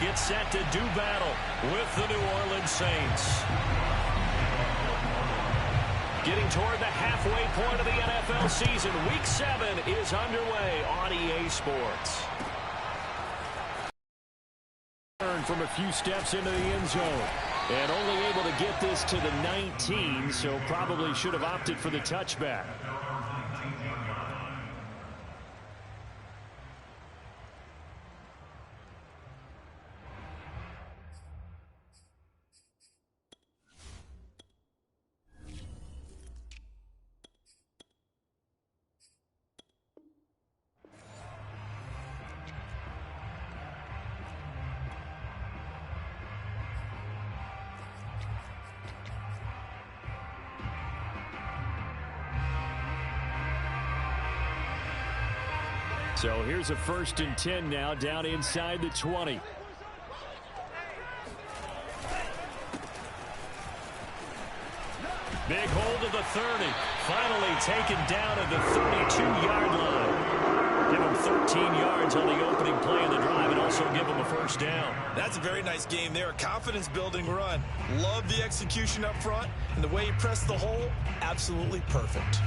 get set to do battle with the New Orleans Saints. Getting toward the halfway point of the NFL season, Week 7 is underway on EA Sports. From a few steps into the end zone. And only able to get this to the 19, so probably should have opted for the touchback. So here's a 1st and 10 now, down inside the 20. Big hold of the 30. Finally taken down at the 32-yard line. Give him 13 yards on the opening play of the drive and also give him a 1st down. That's a very nice game there. A confidence-building run. Love the execution up front. And the way he pressed the hole, absolutely perfect.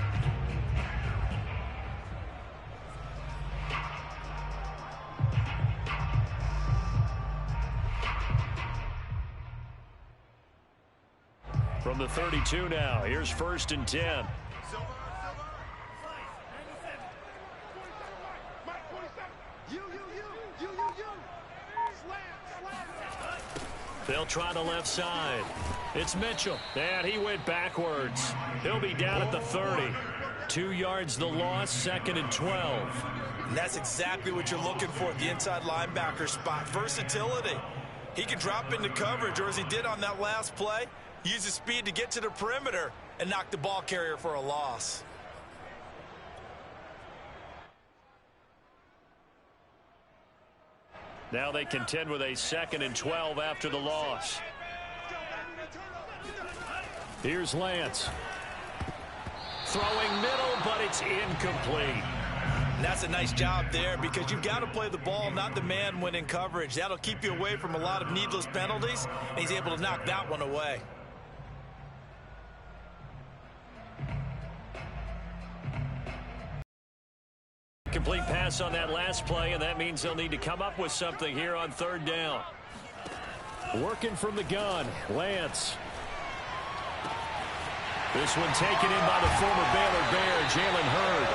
From the 32 now, here's 1st and 10. They'll try the left side. It's Mitchell. And he went backwards. He'll be down at the 30. 2 yards the loss, 2nd and 12. And that's exactly what you're looking for at the inside linebacker spot. Versatility. He can drop into coverage, or as he did on that last play, use his speed to get to the perimeter and knock the ball carrier for a loss. Now they contend with a 2nd and 12 after the loss. Here's Lance. Throwing middle, but it's incomplete. And that's a nice job there because you've got to play the ball, not the man when in coverage. That'll keep you away from a lot of needless penalties, and he's able to knock that one away. Complete pass on that last play, and that means they'll need to come up with something here on 3rd down. Working from the gun, Lance. This one taken in by the former Baylor Bear, Jalen Hurd.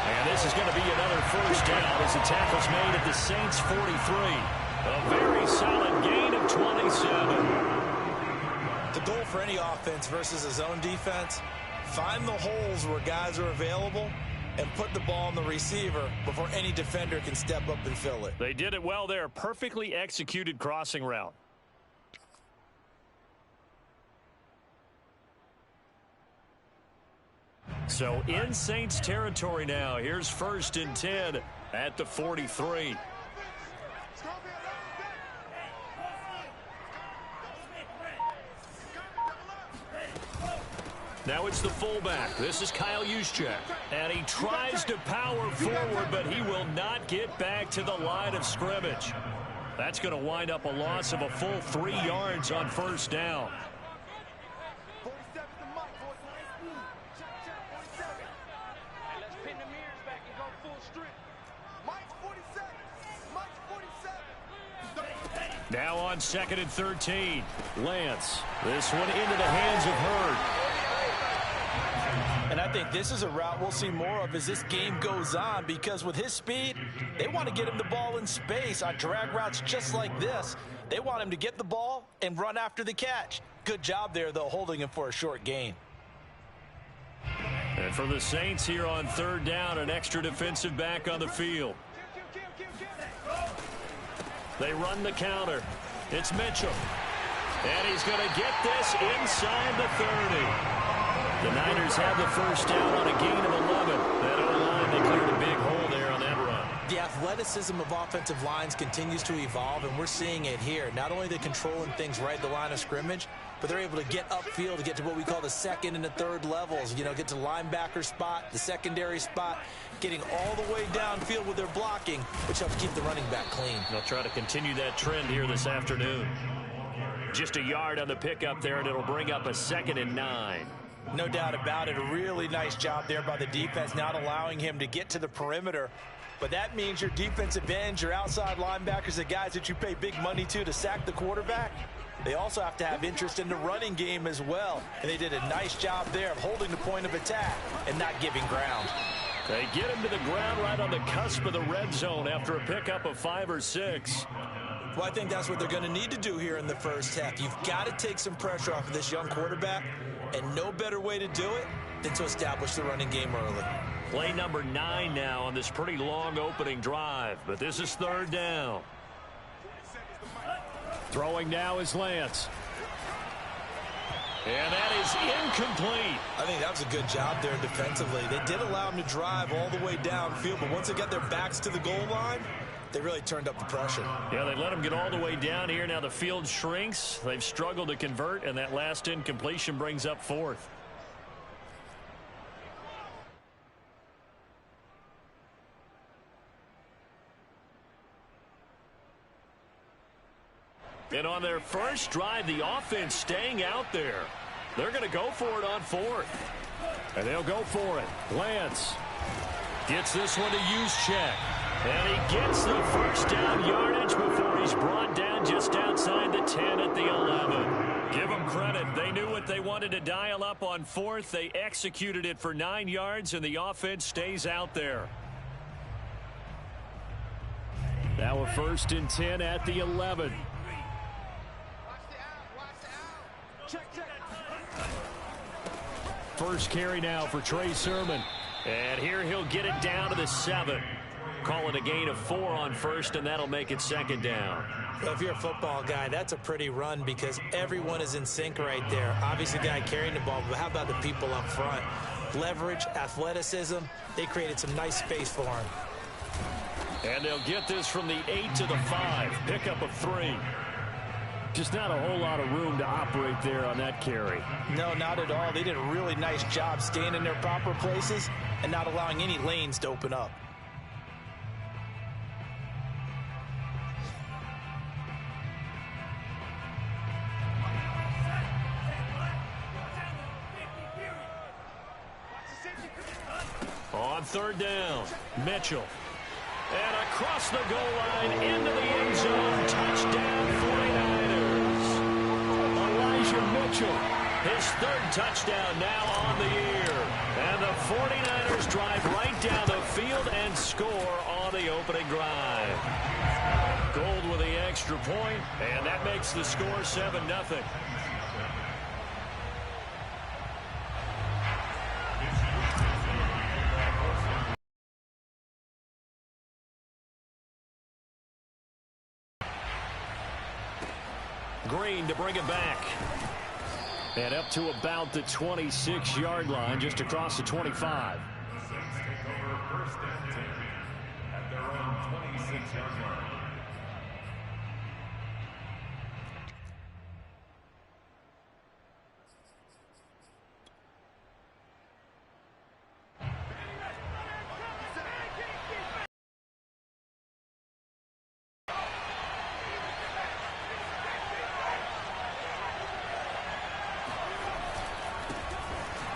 And this is going to be another 1st down as the tackle's made at the Saints' 43. A very solid gain of 27. The goal for any offense versus a zone defense, find the holes where guys are available and put the ball on the receiver before any defender can step up and fill it. They did it well there. Perfectly executed crossing route. So in Saints territory now. Here's 1st and 10 at the 43. Now it's the fullback. This is Kyle Juszczyk. And he tries to power forward, but he will not get back to the line of scrimmage. That's going to wind up a loss of a full 3 yards on 1st down. Now on 2nd and 13. Lance. This one into the hands of Hurd. And I think this is a route we'll see more of as this game goes on, because with his speed, they want to get him the ball in space on drag routes just like this. They want him to get the ball and run after the catch. Good job there, though, holding him for a short gain. And for the Saints here on 3rd down, an extra defensive back on the field. They run the counter. It's Mitchell. And he's going to get this inside the 30. The Niners have the 1st down on a gain of 11. That O-line, they cleared a big hole there on that run. The athleticism of offensive lines continues to evolve, and we're seeing it here. Not only are they controlling things right at the line of scrimmage, but they're able to get upfield to get to what we call the second and the third levels. You know, get to linebacker spot, the secondary spot, getting all the way downfield with their blocking, which helps keep the running back clean. They'll try to continue that trend here this afternoon. Just a yard on the pickup there, and it'll bring up a 2nd and 9. No doubt about it. A really nice job there by the defense, not allowing him to get to the perimeter. But that means your defensive ends, your outside linebackers, the guys that you pay big money to sack the quarterback, they also have to have interest in the running game as well. And they did a nice job there of holding the point of attack and not giving ground. They get him to the ground right on the cusp of the red zone after a pickup of 5 or 6. Well, I think that's what they're going to need to do here in the first half. You've got to take some pressure off of this young quarterback, and no better way to do it than to establish the running game early. Play number 9 now on this pretty long opening drive, but this is 3rd down. Throwing now is Lance. And that is incomplete. I think that was a good job there defensively. They did allow them to drive all the way downfield, but once they got their backs to the goal line, they really turned up the pressure. Yeah, they let them get all the way down here. Now the field shrinks. They've struggled to convert, and that last incompletion brings up 4th. And on their first drive, the offense staying out there. They're going to go for it on 4th. And they'll go for it. Lance gets this one to Juszczyk. And he gets the first down yardage before he's brought down just outside the 10 at the 11. Give them credit. They knew what they wanted to dial up on 4th. They executed it for 9 yards, and the offense stays out there. Now a 1st and 10 at the 11. First carry now for Trey Sermon. And here he'll get it down to the 7. Call it a gain of 4 on 1st, and that'll make it 2nd down. Well, if you're a football guy, that's a pretty run because everyone is in sync right there. Obviously, the guy carrying the ball, but how about the people up front? Leverage, athleticism, they created some nice space for him. And they'll get this from the 8 to the 5. Pickup of 3. Just not a whole lot of room to operate there on that carry. No, not at all. They did a really nice job staying in their proper places and not allowing any lanes to open up. On 3rd down, Mitchell. And across the goal line into the end zone. Touchdown 49ers. Elijah Mitchell, his 3rd touchdown now on the year. And the 49ers drive right down the field and score on the opening drive. Gold with the extra point, and that makes the score 7-0. Green to bring it back. And up to about the 26-yard line, just across the 25. At their own 26-yard line.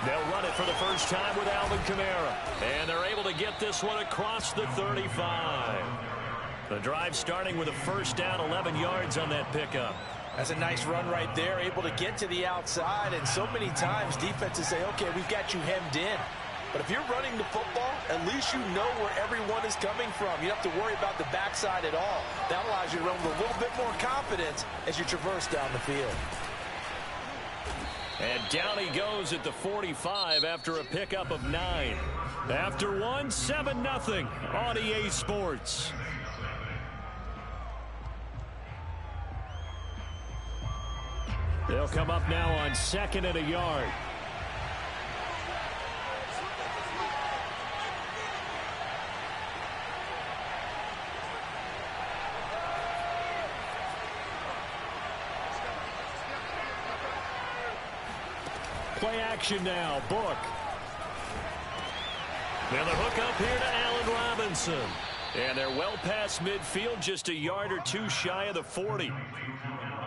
They'll run it for the first time with Alvin Kamara. And they're able to get this one across the 35. The drive starting with a first down, 11 yards on that pickup. That's a nice run right there, able to get to the outside. And so many times defenses say, okay, we've got you hemmed in. But if you're running the football, at least you know where everyone is coming from. You don't have to worry about the backside at all. That allows you to run with a little bit more confidence as you traverse down the field. And down he goes at the 45 after a pickup of 9. After one, 7-0 on EA Sports. They'll come up now on 2nd and a yard. play action now. Book. Now the hook up here to Allen Robinson. And they're well past midfield, just a yard or two shy of the 40.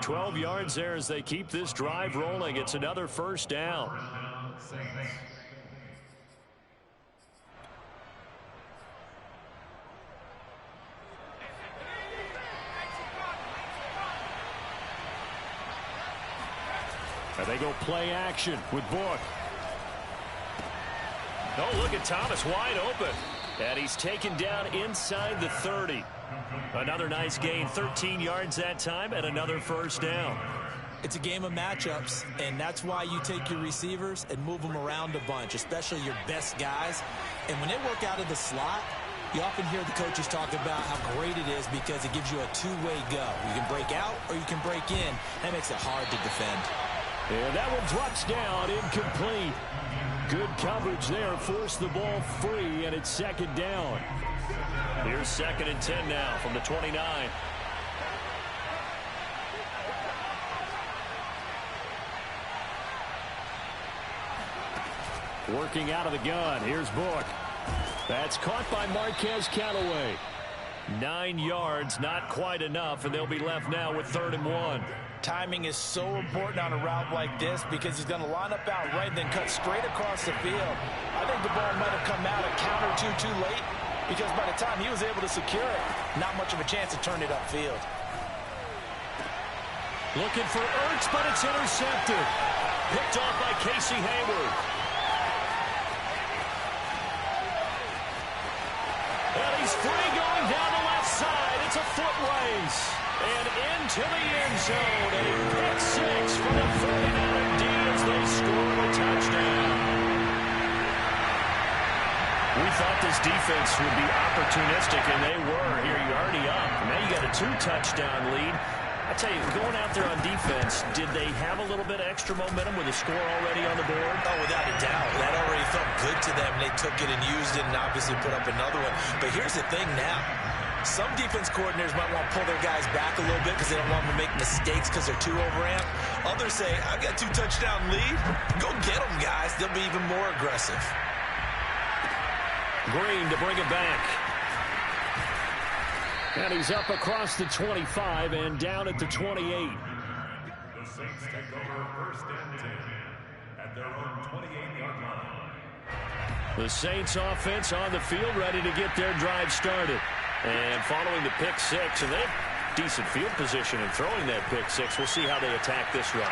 12 yards there as they keep this drive rolling. It's another first down. And they go play action with Book. Oh, look at Thomas wide open. And he's taken down inside the 30. Another nice gain, 13 yards that time, and another first down. It's a game of matchups, and that's why you take your receivers and move them around a bunch, especially your best guys. And when they work out of the slot, you often hear the coaches talk about how great it is because it gives you a two-way go. You can break out or you can break in. That makes it hard to defend. And that one drops down, incomplete. Good coverage there, forced the ball free, and it's second down. Here's 2nd and 10 now from the 29. Working out of the gun, here's Book. That's caught by Marquez Callaway. 9 yards, not quite enough, and they'll be left now with 3rd and 1. Timing is so important on a route like this because he's going to line up out right and then cut straight across the field. I think the ball might have come out a count or two too late because by the time he was able to secure it, not much of a chance to turn it upfield. Looking for Ertz, but it's intercepted. Picked off by Casey Hayward. And he's free going down the left side. It's a foot race. And into the end zone. A pick six for the 49er D as they score a touchdown. We thought this defense would be opportunistic, and they were. Here you're already up. Now you got a 2-touchdown lead. I tell you, going out there on defense, did they have a little bit of extra momentum with a score already on the board? Oh, without a doubt. That already felt good to them. They took it and used it and obviously put up another one. But here's the thing now. Some defense coordinators might want to pull their guys back a little bit because they don't want them to make mistakes because they're too overamped. Others say, I've got 2-touchdown lead. Go get them, guys. They'll be even more aggressive. Green to bring it back. And he's up across the 25 and down at the 28. The Saints take over 1st and 10 at their own 28-yard line. The Saints offense on the field ready to get their drive started. And following the pick six, and they have decent field position in throwing that pick six. We'll see how they attack this run.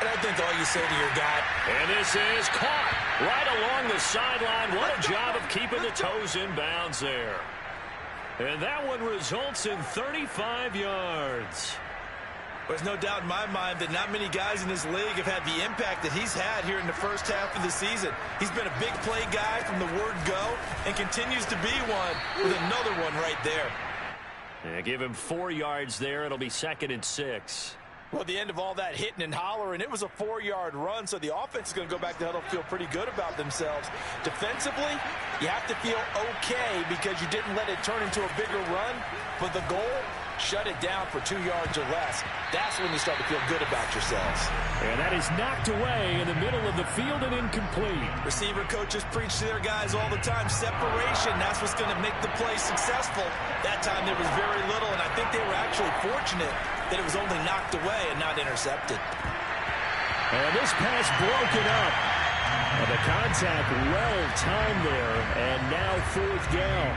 And I think all you say to your guy. And this is caught right along the sideline. What a job of keeping the toes in bounds there. And that one results in 35 yards. There's no doubt in my mind that not many guys in this league have had the impact that he's had here in the first half of the season. He's been a big play guy from the word go and continues to be one with another one right there. Yeah, give him 4 yards there. It'll be 2nd and 6. Well, at the end of all that hitting and hollering, it was a 4-yard run, so the offense is going to go back to huddle, feel pretty good about themselves. Defensively, you have to feel okay because you didn't let it turn into a bigger run, but the goal, shut it down for 2 yards or less. That's when you start to feel good about yourselves. And that is knocked away in the middle of the field and incomplete. Receiver coaches preach to their guys all the time, separation, that's what's going to make the play successful. That time there was very little, and I think they were actually fortunate that it was only knocked away and not intercepted. And this pass broken up. And the contact well timed there, and now 4th down.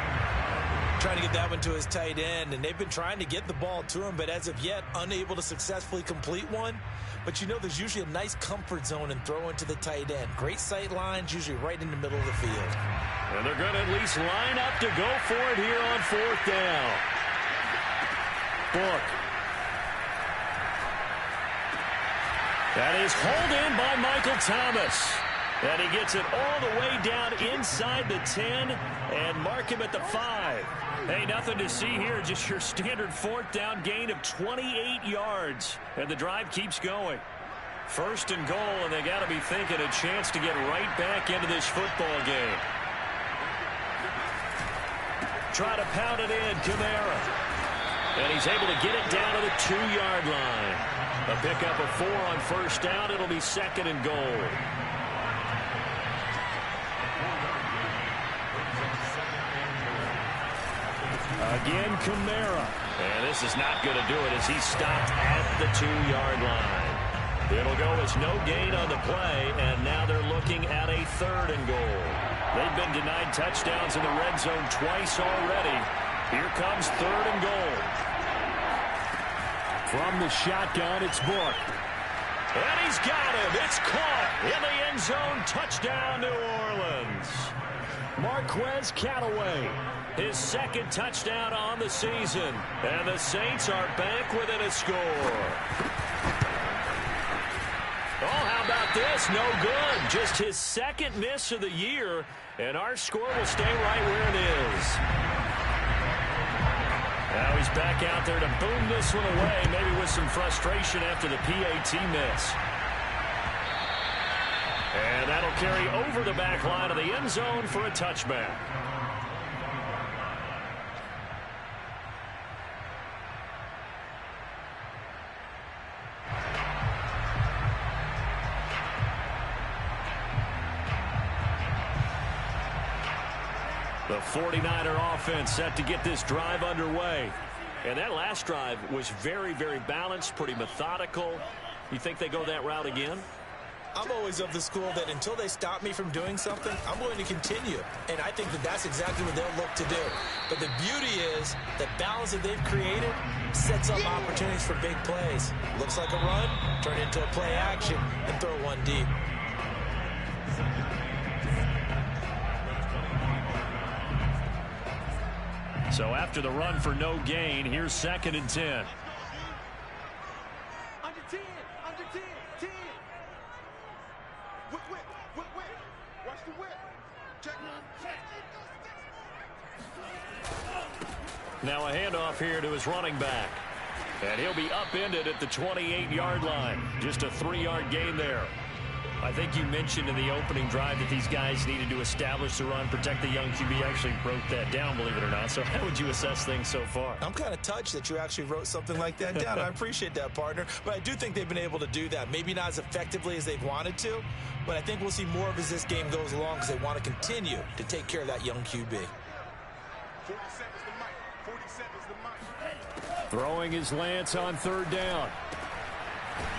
Trying to get that one to his tight end, and they've been trying to get the ball to him, but as of yet, unable to successfully complete one. But you know there's usually a nice comfort zone in throwing to the tight end. Great sight lines, usually right in the middle of the field. And they're going to at least line up to go for it here on 4th down. Book. That is hauled in by Michael Thomas. And he gets it all the way down inside the 10 and mark him at the 5. Hey, nothing to see here, just your standard 4th down gain of 28 yards. And the drive keeps going. 1st and goal, and they got to be thinking a chance to get right back into this football game. Try to pound it in, Kamara. And he's able to get it down to the 2-yard line. A pickup of 4 on 1st down. It'll be 2nd and goal. Again, Kamara. And this is not going to do it as he's stopped at the 2-yard line. It'll go as no gain on the play, and now they're looking at a 3rd and goal. They've been denied touchdowns in the red zone twice already. Here comes 3rd and goal. From the shotgun, it's Book. And he's got him. It's caught in the end zone. Touchdown, New Orleans. Marquez Callaway, his 2nd touchdown on the season. And the Saints are back within a score. Oh, how about this? No good. Just his 2nd miss of the year. And our score will stay right where it is. Now he's back out there to boom this one away, maybe with some frustration after the PAT miss. And that'll carry over the back line of the end zone for a touchback. The 49er offense set to get this drive underway. And that last drive was very, very balanced, pretty methodical. You think they go that route again? I'm always of the school that until they stop me from doing something, I'm going to continue. And I think that that's exactly what they'll look to do. But the beauty is the balance that they've created sets up opportunities for big plays. Looks like a run, turn it into a play action, and throw one deep. So after the run for no gain, here's 2nd and 10. Under 10, under 10, 10. Whip, whip, whip, whip. Watch the whip. Check. Now a handoff here to his running back. And he'll be upended at the 28-yard line. Just a 3-yard gain there. I think you mentioned in the opening drive that these guys needed to establish the run, protect the young QB. Actually wrote that down, believe it or not. So how would you assess things so far? I'm kind of touched that you actually wrote something like that down. I appreciate that, partner. But I do think they've been able to do that. Maybe not as effectively as they've wanted to, but I think we'll see more of as this game goes along because they want to continue to take care of that young QB. 47's the mic. 47's the mic. Throwing is Lance on 3rd down.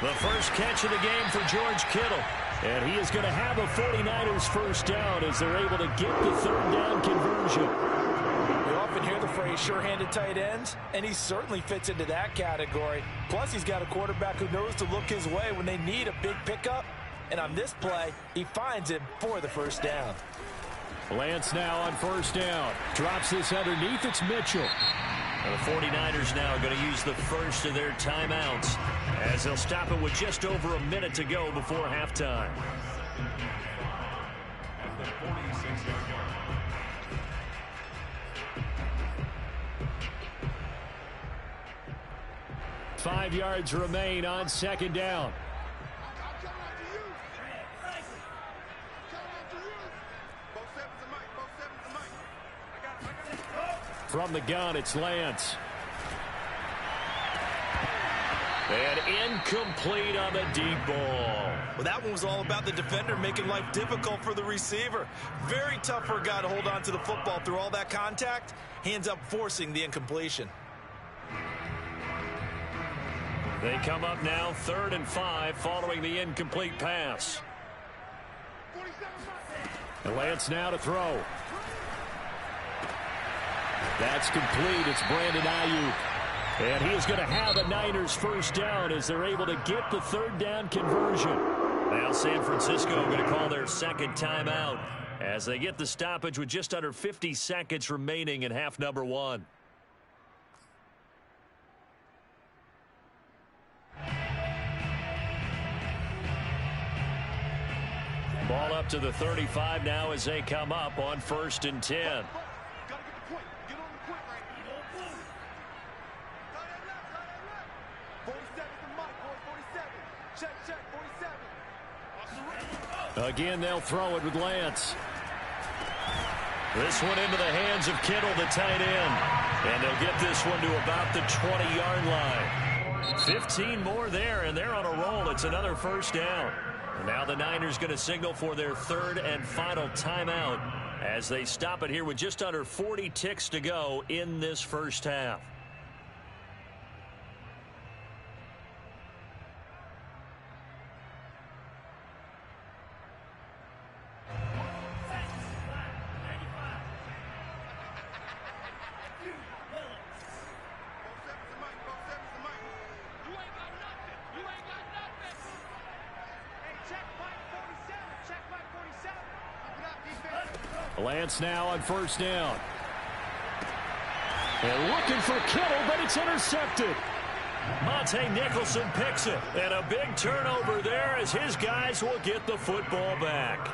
The first catch of the game for George Kittle. And he is going to have a 49ers first down as they're able to get the 3rd down conversion. We often hear the phrase sure-handed tight ends, and he certainly fits into that category. Plus, he's got a quarterback who knows to look his way when they need a big pickup. And on this play, he finds him for the first down. Lance now on 1st down. Drops this underneath. It's Mitchell. And the 49ers now are going to use the first of their timeouts as they'll stop it with just over a minute to go before halftime. The 46-yard line. 5 yards remain on 2nd down. From the gun, it's Lance. And incomplete on the deep ball. Well, that one was all about the defender making life difficult for the receiver. Very tough for a guy to hold on to the football through all that contact. He ends up forcing the incompletion. They come up now 3rd and 5 following the incomplete pass. And Lance now to throw. That's complete. It's Brandon Ayuk. And he is going to have a Niners first down as they're able to get the 3rd down conversion. Now San Francisco going to call their 2nd timeout as they get the stoppage with just under 50 seconds remaining in half number 1. Ball up to the 35 now as they come up on 1st and 10. Again, they'll throw it with Lance. This one into the hands of Kittle, the tight end. And they'll get this one to about the 20-yard line. 15 more there, and they're on a roll. It's another first down. And now the Niners going to signal for their 3rd and final timeout as they stop it here with just under 40 ticks to go in this first half. Lance now on first down. And looking for Kittle, but it's intercepted. Monte Nicholson picks it. And a big turnover there as his guys will get the football back.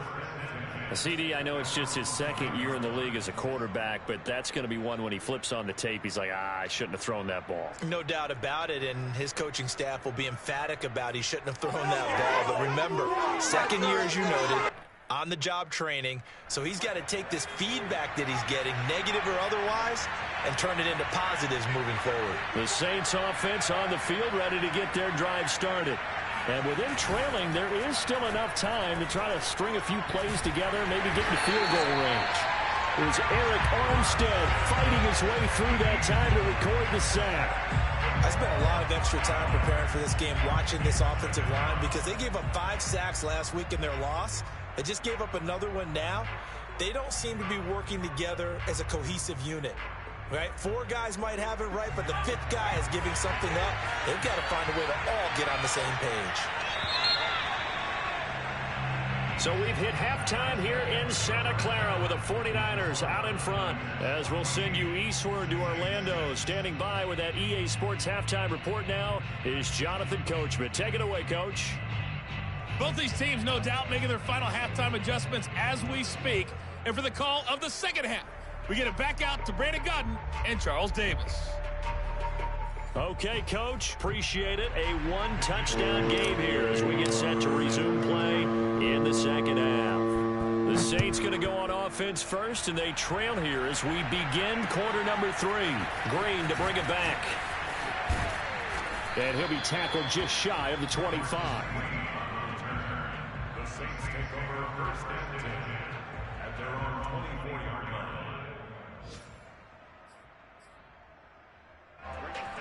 CD, I know it's just his second year in the league as a quarterback, but that's going to be one when he flips on the tape. He's like, I shouldn't have thrown that ball. No doubt about it, and his coaching staff will be emphatic about he shouldn't have thrown that ball. But remember, second year, as you noted, on-the-job training, so he's got to take this feedback that he's getting, negative or otherwise, and turn it into positives moving forward. The Saints offense on the field, ready to get their drive started. And with them trailing, there is still enough time to try to string a few plays together, maybe get in field goal range. It was Eric Armstead fighting his way through that time to record the sack. I spent a lot of extra time preparing for this game, watching this offensive line, because they gave up 5 sacks last week in their loss. They just gave up another one now. They don't seem to be working together as a cohesive unit. Right? 4 guys might have it right, but the 5th guy is giving something up. They've got to find a way to all get on the same page. So we've hit halftime here in Santa Clara with the 49ers out in front. As we'll send you eastward to Orlando. Standing by with that EA Sports halftime report now is Jonathan Coachman. Take it away, Coach. Both these teams, no doubt, making their final halftime adjustments as we speak. And for the call of the second half, we get it back out to Brandon Gaudin and Charles Davis. Okay, Coach. Appreciate it. A 1-touchdown game here as we get set to resume play in the second half. The Saints going to go on offense first, and they trail here as we begin quarter number 3. Green to bring it back. And he'll be tackled just shy of the 25. The Saints take over first and 10 at their own 24-yard line.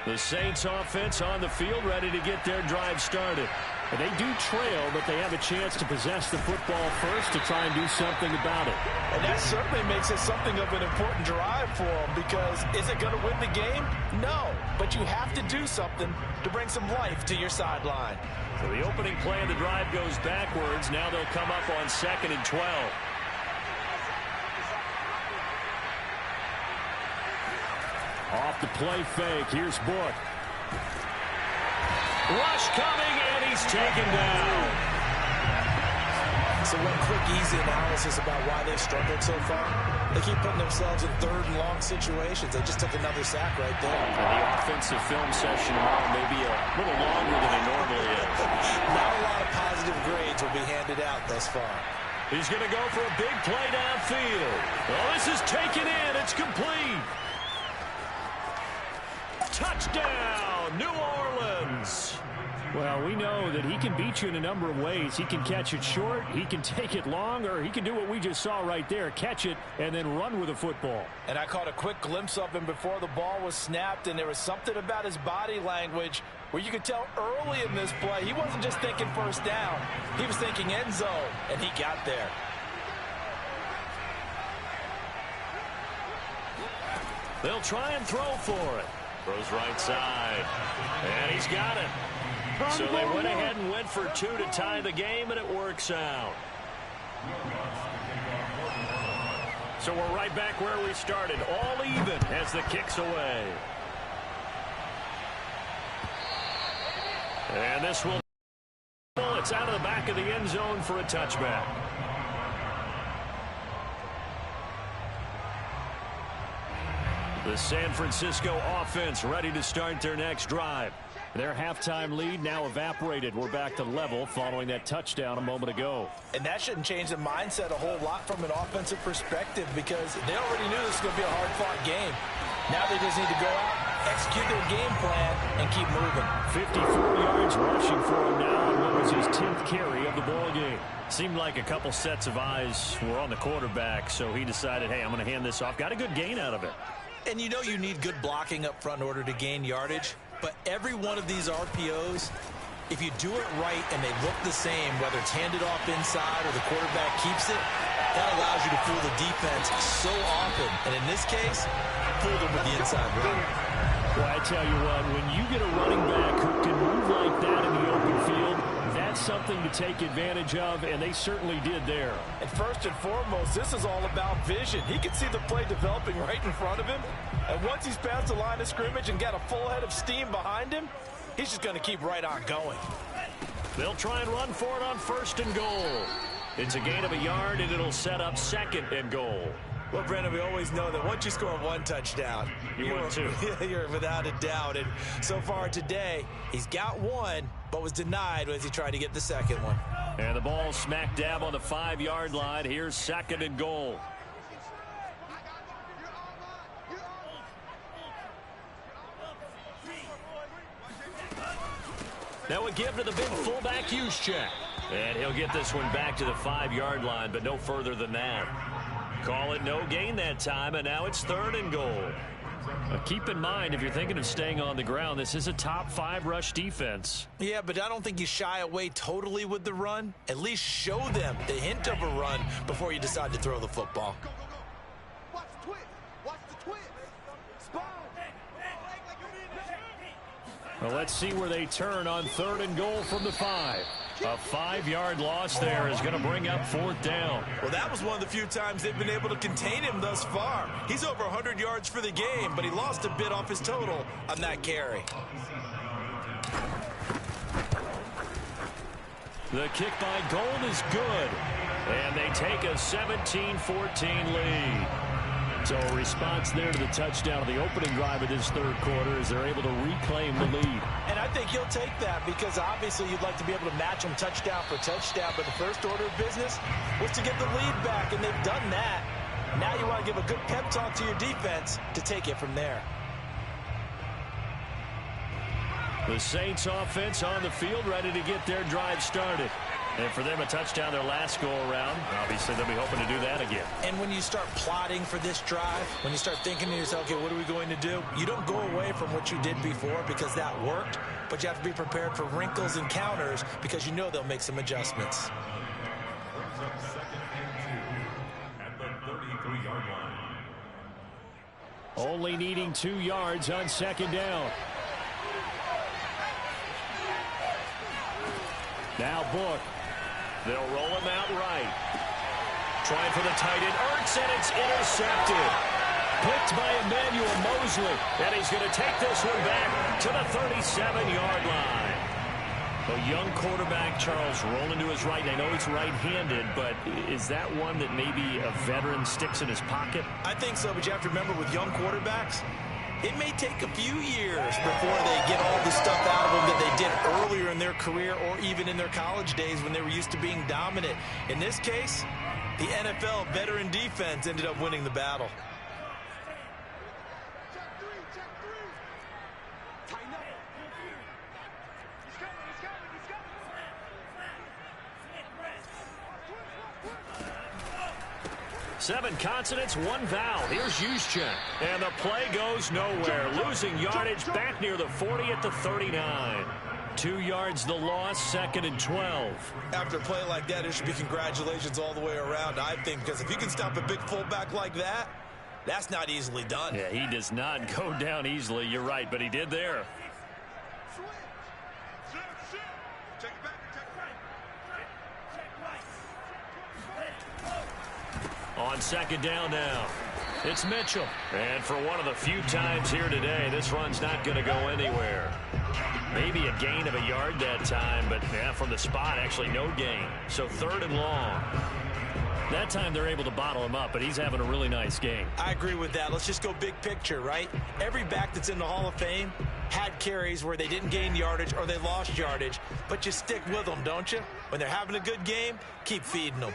The Saints offense on the field, ready to get their drive started. And they do trail, but they have a chance to possess the football first to try and do something about it. And that certainly makes it something of an important drive for them, because is it going to win the game? No, but you have to do something to bring some life to your sideline. So the opening play of the drive goes backwards. Now they'll come up on 2nd and 12. Off the play fake. Here's Book. Rush coming, and he's taken down. So one quick, easy analysis about why they've struggled so far. They keep putting themselves in 3rd and long situations. They just took another sack right there. And the offensive film session tomorrow may be a little longer than it normally is. Not a lot of positive grades will be handed out thus far. He's going to go for a big play downfield. Well, this is taken in. It's complete. Touchdown, New Orleans. Well, we know that he can beat you in a number of ways. He can catch it short, he can take it long, or he can do what we just saw right there, catch it and then run with the football. And I caught a quick glimpse of him before the ball was snapped, and there was something about his body language where you could tell early in this play he wasn't just thinking first down. He was thinking end zone, and he got there. They'll try and throw for it. Throws right side, and he's got it. So they went ahead and went for 2 to tie the game, and it works out. So we're right back where we started, all even as the kick's away. And this will, it's out of the back of the end zone for a touchback. The San Francisco offense ready to start their next drive. Their halftime lead now evaporated. We're back to level following that touchdown a moment ago. And that shouldn't change the mindset a whole lot from an offensive perspective, because they already knew this was going to be a hard-fought game. Now they just need to go out, execute their game plan, and keep moving. 54 yards rushing for him now on what was was his 10th carry of the ball game. Seemed like a couple sets of eyes were on the quarterback, so he decided, hey, I'm going to hand this off. Got a good gain out of it. And you know you need good blocking up front in order to gain yardage, but every one of these RPOs, if you do it right and they look the same, whether it's handed off inside or the quarterback keeps it, that allows you to fool the defense so often. And in this case, fooled them with the inside run. Well, I tell you what, when you get a running back who can move like that in the open field, that's something to take advantage of, and they certainly did there. And first and foremost, this is all about vision. He can see the play developing right in front of him. And once he's past the line of scrimmage and got a full head of steam behind him, he's just going to keep right on going. They'll try and run for it on 1st and goal. It's a gain of a yard, and it'll set up 2nd and goal. Well, Brendan, we always know that once you score 1 touchdown, you're 2. You're without a doubt. And so far today, he's got 1, but was denied as he tried to get the 2nd one. And the ball smack dab on the 5-yard line. Here's 2nd and goal. Now a give to the big fullback Juszczyk. And he'll get this one back to the 5-yard line, but no further than that. Call it no gain that time, and now it's 3rd and goal. Keep in mind, if you're thinking of staying on the ground, this is a top 5 rush defense. Yeah, but I don't think you shy away totally with the run. At least show them the hint of a run before you decide to throw the football. Watch the twist. Watch the twist. Spawn. Well, let's see where they turn on 3rd and goal from the 5. A 5-yard loss there is going to bring up 4th down. Well, that was one of the few times they've been able to contain him thus far. He's over 100 yards for the game, but he lost a bit off his total on that carry. The kick by Gold is good, and they take a 17-14 lead. So a response there to the touchdown of the opening drive of this 3rd quarter as they're able to reclaim the lead. And I think he'll take that because obviously you'd like to be able to match him touchdown for touchdown, but the first order of business was to get the lead back, and they've done that. Now you want to give a good pep talk to your defense to take it from there. The Saints offense on the field ready to get their drive started. And for them, a touchdown their last go-around. Obviously, they'll be hoping to do that again. And when you start plotting for this drive, when you start thinking to yourself, okay, what are we going to do? You don't go away from what you did before because that worked, but you have to be prepared for wrinkles and counters because you know they'll make some adjustments. Brings up 2nd and 2 at the 33-yard line. Only needing 2 yards on 2nd down. Now Book. They'll roll him out right. Trying for the tight end, Ertz, and it's intercepted. Picked by Emmanuel Mosley, and he's going to take this one back to the 37-yard line. A young quarterback, Charles, rolling to his right. And I know he's right-handed, but is that one that maybe a veteran sticks in his pocket? I think so, but you have to remember with young quarterbacks, it may take a few years before they get all the stuff out of them that they did earlier in their career or even in their college days when they were used to being dominant. In this case, the NFL veteran defense ended up winning the battle. Check 3. Check 3. Tighten up. He's coming. He's coming. He's coming. 7 consonants, 1 vowel. Here's Juszczyk. And the play goes nowhere. Losing yardage back near the 40 at the 39. 2 yards the loss, 2nd and 12. After a play like that, there should be congratulations all the way around, I think, because if you can stop a big fullback like that, that's not easily done. Yeah, he does not go down easily. You're right, but he did there. Switch. Check it back. On 2nd down now, it's Mitchell. And for one of the few times here today, this run's not going to go anywhere. Maybe a gain of a yard that time, but yeah, from the spot, actually no gain. So 3rd and long. That time they're able to bottle him up, but he's having a really nice game. I agree with that. Let's just go big picture, right? Every back that's in the Hall of Fame had carries where they didn't gain yardage or they lost yardage, but you stick with them, don't you? When they're having a good game, keep feeding them.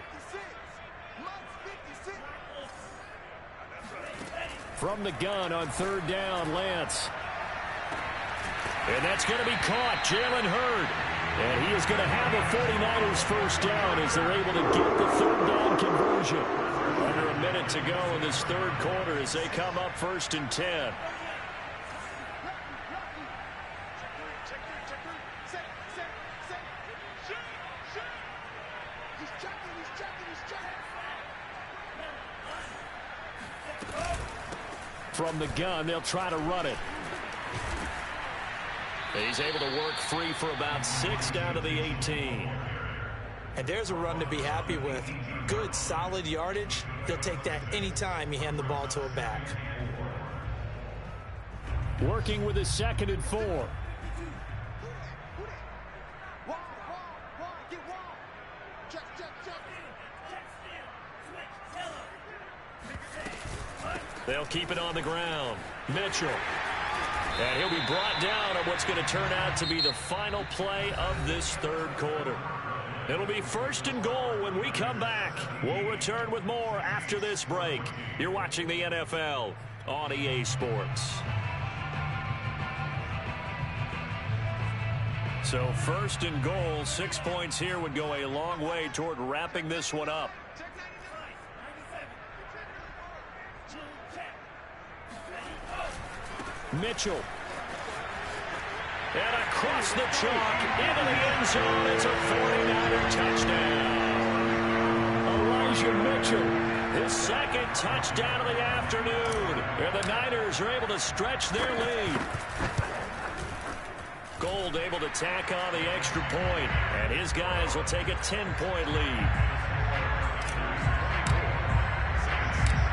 From the gun on 3rd down, Lance. And that's going to be caught. Jalen Hurd. And he is going to have a 49ers first down as they're able to get the third down conversion. Under a minute to go in this third quarter as they come up 1st and 10. From the gun, they'll try to run it. He's able to work free for about 6 down to the 18. And there's a run to be happy with. Good, solid yardage. He'll take that anytime you hand the ball to a back. Working with his 2nd and 4. They'll keep it on the ground. Mitchell. And he'll be brought down on what's going to turn out to be the final play of this third quarter. It'll be 1st and goal when we come back. We'll return with more after this break. You're watching the NFL on EA Sports. So 1st and goal, 6 points here would go a long way toward wrapping this one up. Mitchell. And across the chalk into the end zone. It's a 49er touchdown. Elijah Mitchell, his 2nd touchdown of the afternoon. And the Niners are able to stretch their lead. Gold able to tack on the extra point, and his guys will take a 10-point lead.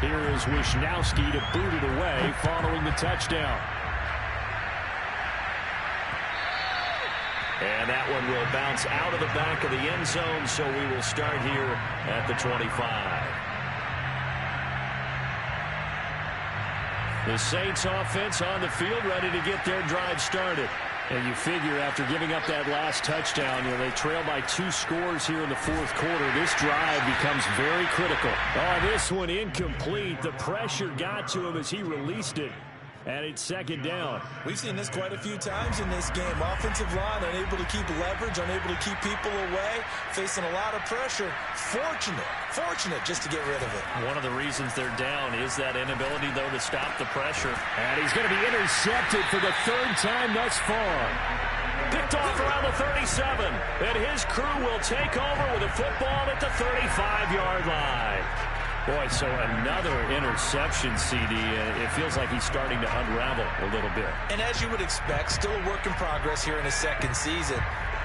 Here is Wisnowski to boot it away following the touchdown. And that one will bounce out of the back of the end zone, so we will start here at the 25. The Saints offense on the field ready to get their drive started. And you figure after giving up that last touchdown, they trail by 2 scores here in the 4th quarter. This drive becomes very critical. Oh, this one incomplete. The pressure got to him as he released it. And it's 2nd down. We've seen this quite a few times in this game. Offensive line unable to keep leverage, unable to keep people away, facing a lot of pressure. Fortunate just to get rid of it. One of the reasons they're down is that inability, though, to stop the pressure. And he's going to be intercepted for the 3rd time thus far. Picked off around the 37. And his crew will take over with a football at the 35-yard line. Boy, so another interception, CD. It feels like he's starting to unravel a little bit. And as you would expect, still a work in progress here in his 2nd season.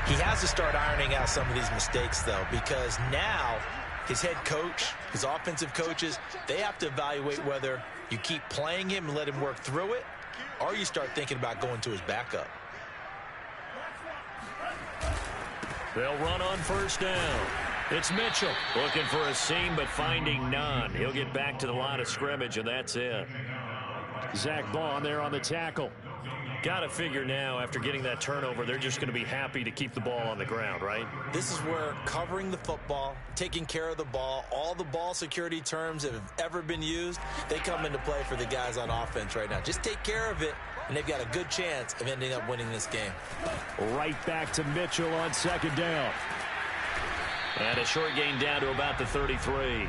He has to start ironing out some of these mistakes, though, because now his head coach, his offensive coaches, they have to evaluate whether you keep playing him and let him work through it, or you start thinking about going to his backup. They'll run on 1st down. It's Mitchell looking for a seam but finding none. He'll get back to the line of scrimmage, and that's it. Zach Bond there on the tackle. Got to figure now, after getting that turnover, they're just going to be happy to keep the ball on the ground, right? This is where covering the football, taking care of the ball, all the ball security terms that have ever been used, they come into play for the guys on offense right now. Just take care of it, and they've got a good chance of ending up winning this game. Right back to Mitchell on 2nd down. And a short gain down to about the 33.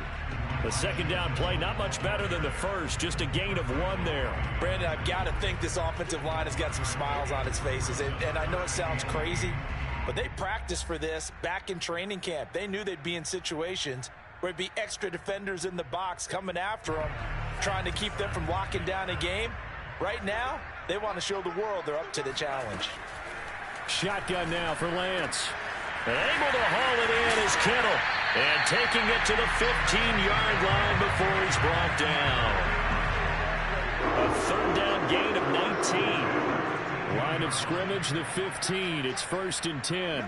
The 2nd down play, not much better than the first, just a gain of 1 there. Brandon, I've got to think this offensive line has got some smiles on its faces. And I know it sounds crazy, but they practiced for this back in training camp. They knew they'd be in situations where it'd be extra defenders in the box coming after them, trying to keep them from locking down a game. Right now, they want to show the world they're up to the challenge. Shotgun now for Lance. Able to haul it in is Kittle. And taking it to the 15-yard line before he's brought down. A 3rd down gain of 19. Line of scrimmage, the 15. It's 1st and 10.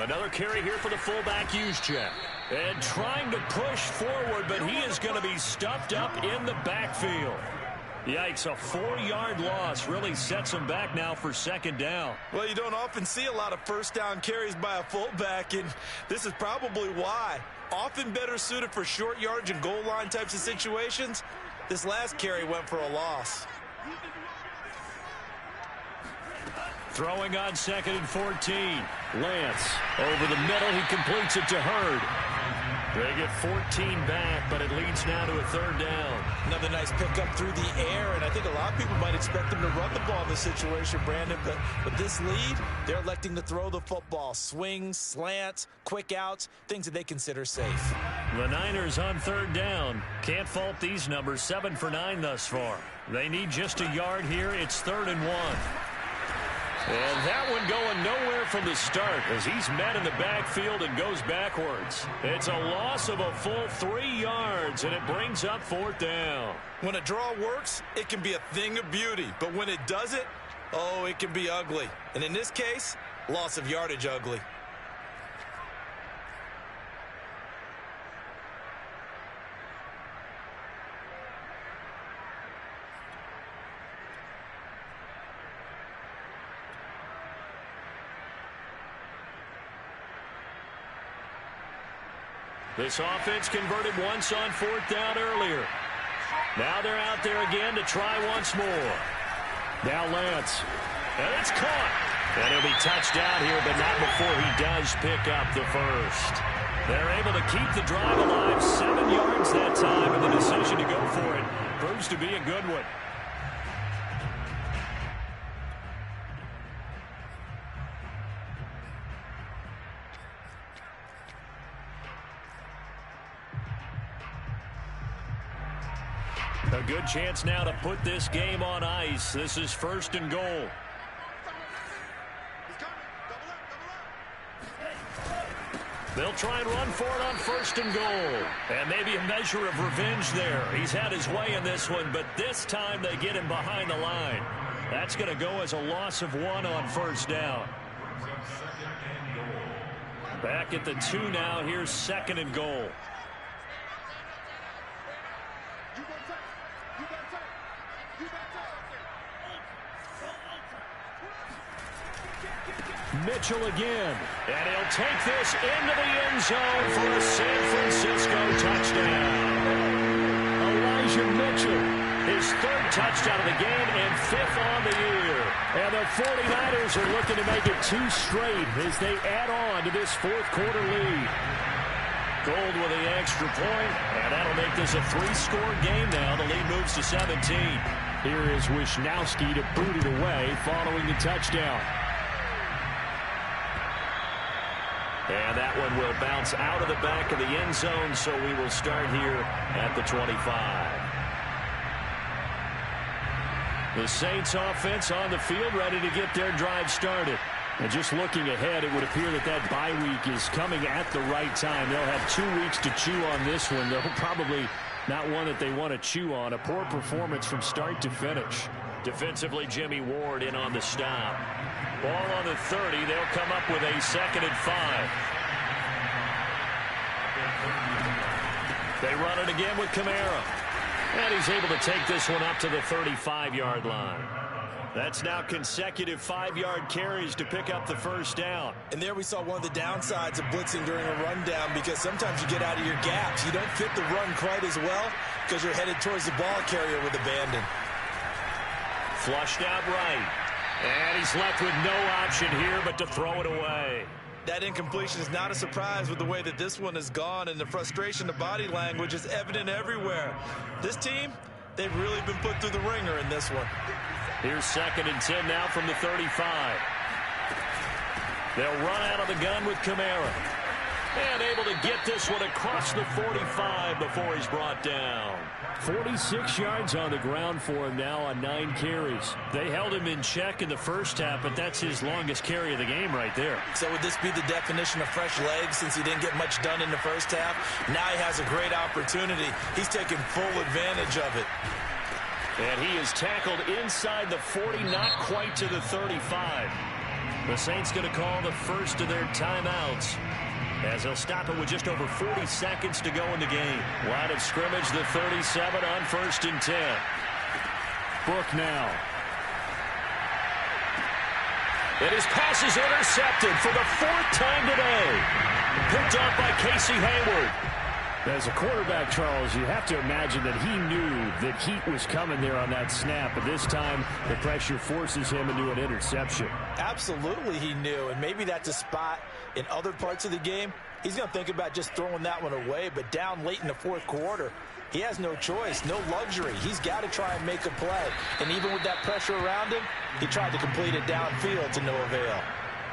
Another carry here for the fullback, Juszczyk. And trying to push forward, but he is going to be stuffed up in the backfield. Yikes, a 4-yard loss really sets him back now for 2nd down. Well, you don't often see a lot of 1st down carries by a fullback, and this is probably why. Often better suited for short yardage and goal line types of situations. This last carry went for a loss. Throwing on 2nd and 14. Lance over the middle. He completes it to Hurd. They get 14 back, but it leads now to a 3rd down. Another nice pickup through the air, and I think a lot of people might expect them to run the ball in this situation, Brandon, but with this lead, they're electing to throw the football. Swings, slants, quick outs, things that they consider safe. The Niners on 3rd down. Can't fault these numbers, 7 for 9 thus far. They need just a yard here. It's 3rd and 1. And that one going nowhere from the start as he's met in the backfield and goes backwards. It's a loss of a full 3 yards, and it brings up 4th down. When a draw works, it can be a thing of beauty. But when it doesn't, oh, it can be ugly. And in this case, loss of yardage ugly. This offense converted once on 4th down earlier. Now they're out there again to try once more. Now Lance. And it's caught. And he'll be touched down here, but not before he does pick up the first. They're able to keep the drive alive. 7 yards that time, and the decision to go for it proves to be a good one. A good chance now to put this game on ice. This is 1st and goal. They'll try and run for it on 1st and goal. And maybe a measure of revenge there. He's had his way in this one, but this time they get him behind the line. That's going to go as a loss of 1 on 1st down. Back at the 2 now. Here's 2nd and goal. Mitchell again, and he'll take this into the end zone for a San Francisco touchdown. Elijah Mitchell, his 3rd touchdown of the game and 5th on the year. And the 49ers are looking to make it 2 straight as they add on to this 4th quarter lead. Gold with the extra point, and that'll make this a 3-score game now. The lead moves to 17. Here is Wisnowski to boot it away following the touchdown. And that one will bounce out of the back of the end zone, so we will start here at the 25. The Saints offense on the field ready to get their drive started. And just looking ahead, it would appear that that bye week is coming at the right time. They'll have 2 weeks to chew on this one. They'll probably not one that they want to chew on. A poor performance from start to finish. Defensively, Jimmy Ward in on the stop. Ball on the 30. They'll come up with a 2nd and 5. They run it again with Kamara. And he's able to take this one up to the 35-yard line. That's now consecutive 5-yard carries to pick up the 1st down. And there we saw one of the downsides of blitzing during a rundown, because sometimes you get out of your gaps. You don't fit the run quite as well because you're headed towards the ball carrier with abandon. Flushed out right. And he's left with no option here but to throw it away. That incompletion is not a surprise with the way that this one has gone, and the frustration, the body language is evident everywhere. This team, they've really been put through the ringer in this one. Here's 2nd and 10 now from the 35. They'll run out of the gun with Kamara. And able to get this one across the 45 before he's brought down. 46 yards on the ground for him now on 9 carries. They held him in check in the first half, but that's his longest carry of the game right there. So would this be the definition of fresh legs since he didn't get much done in the first half? Now he has a great opportunity. He's taking full advantage of it. And he is tackled inside the 40, not quite to the 35. The Saints going to call the first of their timeouts, as they'll stop it with just over 40 seconds to go in the game. Line of scrimmage, the 37 on 1st and 10. Book now. And his pass is intercepted for the 4th time today. Picked up by Casey Hayward. As a quarterback, Charles, you have to imagine that he knew that heat was coming there on that snap. But this time, the pressure forces him into an interception. Absolutely he knew, and maybe that's a spot in other parts of the game. He's going to think about just throwing that one away, but down late in the fourth quarter, he has no choice, no luxury. He's got to try and make a play. And even with that pressure around him, he tried to complete it downfield to no avail.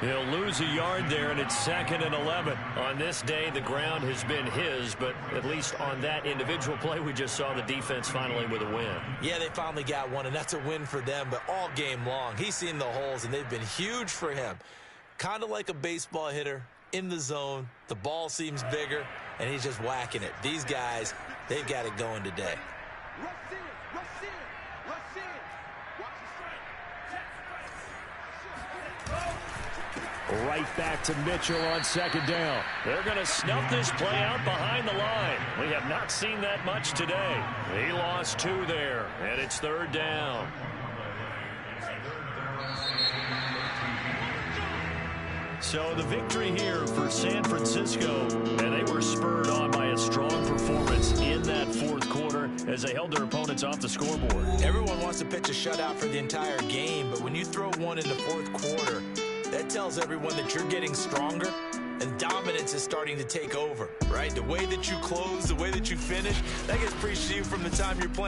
He'll lose a yard there, and it's 2nd and 11. On this day, the ground has been his, but at least on that individual play, we just saw the defense finally with a win. Yeah, they finally got one, and that's a win for them, but all game long, he's seen the holes, and they've been huge for him. Kind of like a baseball hitter in the zone. The ball seems bigger, and he's just whacking it. These guys, they've got it going today. Rush in, rush in, rush in. Watch Right back to Mitchell on 2nd down. They're going to snuff this play out behind the line. We have not seen that much today. He lost 2 there, and it's 3rd down. So the victory here for San Francisco, and they were spurred on by a strong performance in that fourth quarter as they held their opponents off the scoreboard. Everyone wants to pitch a shutout for the entire game, but when you throw one in the fourth quarter, that tells everyone that you're getting stronger and dominance is starting to take over, right? The way that you close, the way that you finish, that gets preached to you from the time you're playing.